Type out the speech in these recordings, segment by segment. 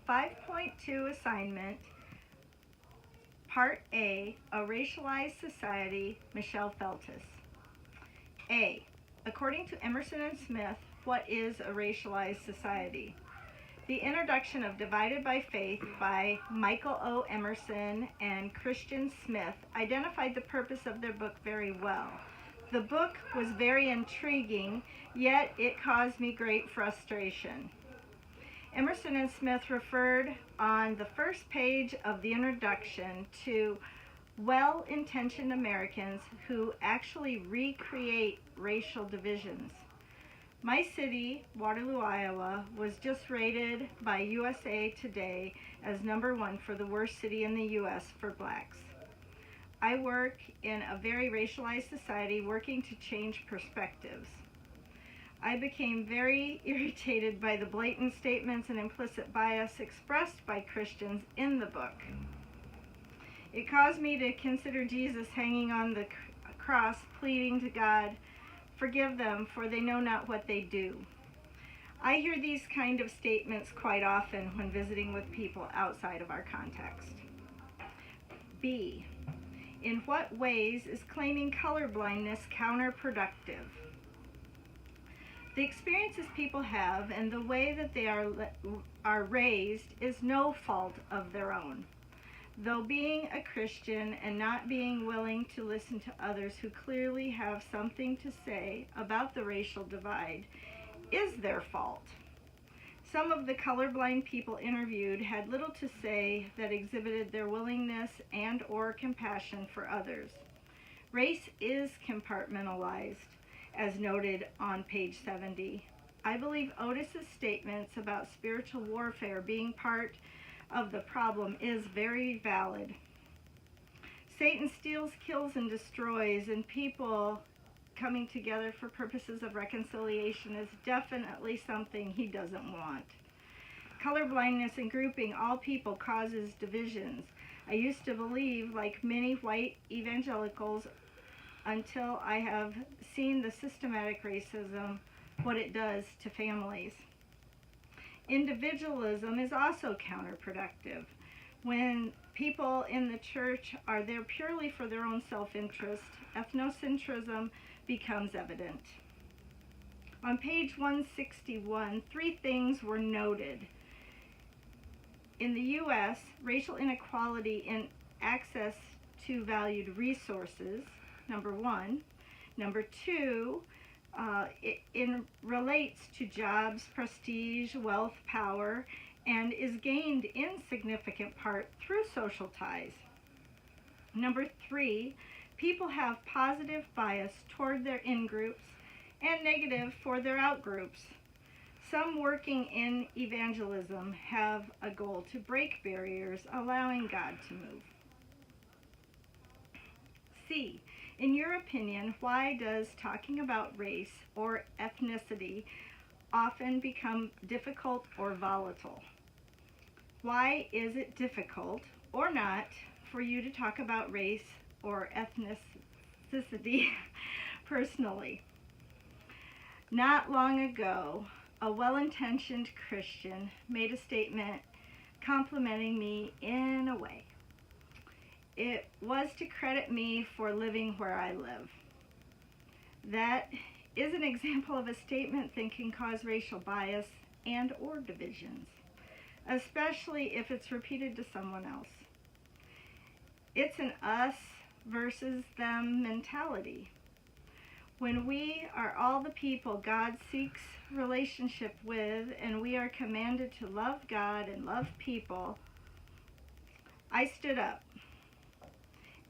5.2 assignment, Part A, A Racialized Society, Michelle Feltus. A. According to Emerson and Smith, what is a racialized society? The introduction of Divided by Faith by Michael O. Emerson and Christian Smith identified the purpose of their book very well. The book was very intriguing, yet it caused me great frustration. Emerson and Smith referred on the first page of the introduction to well-intentioned Americans who actually recreate racial divisions. My city, Waterloo, Iowa, was just rated by USA Today as #1 for the worst city in the U.S. for blacks. I work in a very racialized society working to change perspectives. I became very irritated by the blatant statements and implicit bias expressed by Christians in the book. It caused me to consider Jesus hanging on the cross, pleading to God, "Forgive them, for they know not what they do." I hear these kind of statements quite often when visiting with people outside of our context. B. In what ways is claiming colorblindness counterproductive? The experiences people have and the way that they are raised is no fault of their own. Though being a Christian and not being willing to listen to others who clearly have something to say about the racial divide is their fault. Some of the colorblind people interviewed had little to say that exhibited their willingness and or compassion for others. Race is compartmentalized, as noted on page 70. I believe Otis's statements about spiritual warfare being part of the problem is very valid. Satan steals, kills, and destroys, and people coming together for purposes of reconciliation is definitely something he doesn't want. Colorblindness and grouping all people causes divisions. I used to believe, like many white evangelicals, until I have seen the systematic racism, what it does to families. Individualism is also counterproductive. When people in the church are there purely for their own self-interest, ethnocentrism becomes evident. On page 161, 3 things were noted. In the U.S., racial inequality in access to valued resources, #1. #2, it relates to jobs, prestige, wealth, power, and is gained in significant part through social ties. #3, people have positive bias toward their in-groups and negative for their out-groups. Some working in evangelism have a goal to break barriers, allowing God to move. C. In your opinion, why does talking about race or ethnicity often become difficult or volatile? Why is it difficult or not for you to talk about race or ethnicity personally? Not long ago, a well-intentioned Christian made a statement complimenting me in a way. It was to credit me for living where I live. That is an example of a statement that can cause racial bias and or divisions, especially if it's repeated to someone else. It's an us versus them mentality. When we are all the people God seeks relationship with, and we are commanded to love God and love people, I stood up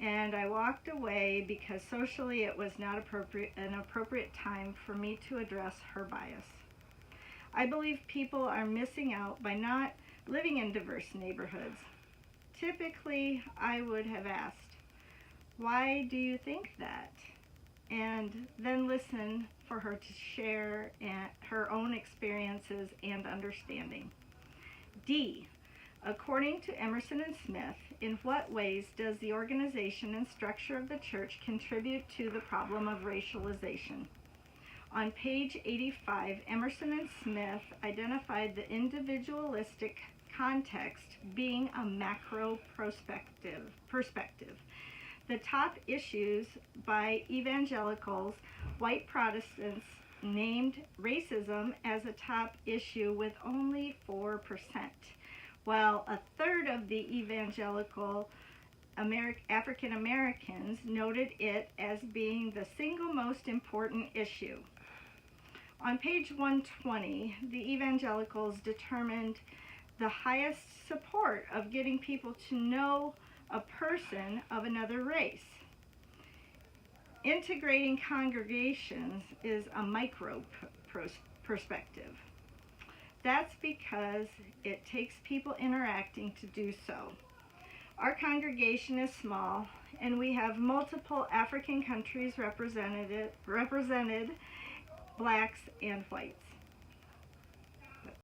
and I walked away because socially it was not an appropriate time for me to address her bias. I believe people are missing out by not living in diverse neighborhoods. Typically, I would have asked, "Why do you think that?" and then listen for her to share her own experiences and understanding. D. According to Emerson and Smith, in what ways does the organization and structure of the church contribute to the problem of racialization? On page 85, Emerson and Smith identified the individualistic context being a macro perspective. The top issues by evangelicals, white Protestants, named racism as a top issue with only 4%, while a third of the evangelical African Americans noted it as being the single most important issue. On page 120, the evangelicals determined the highest support of getting people to know a person of another race. Integrating congregations is a micro perspective. That's because it takes people interacting to do so. Our congregation is small, and we have multiple African countries represented, blacks and whites.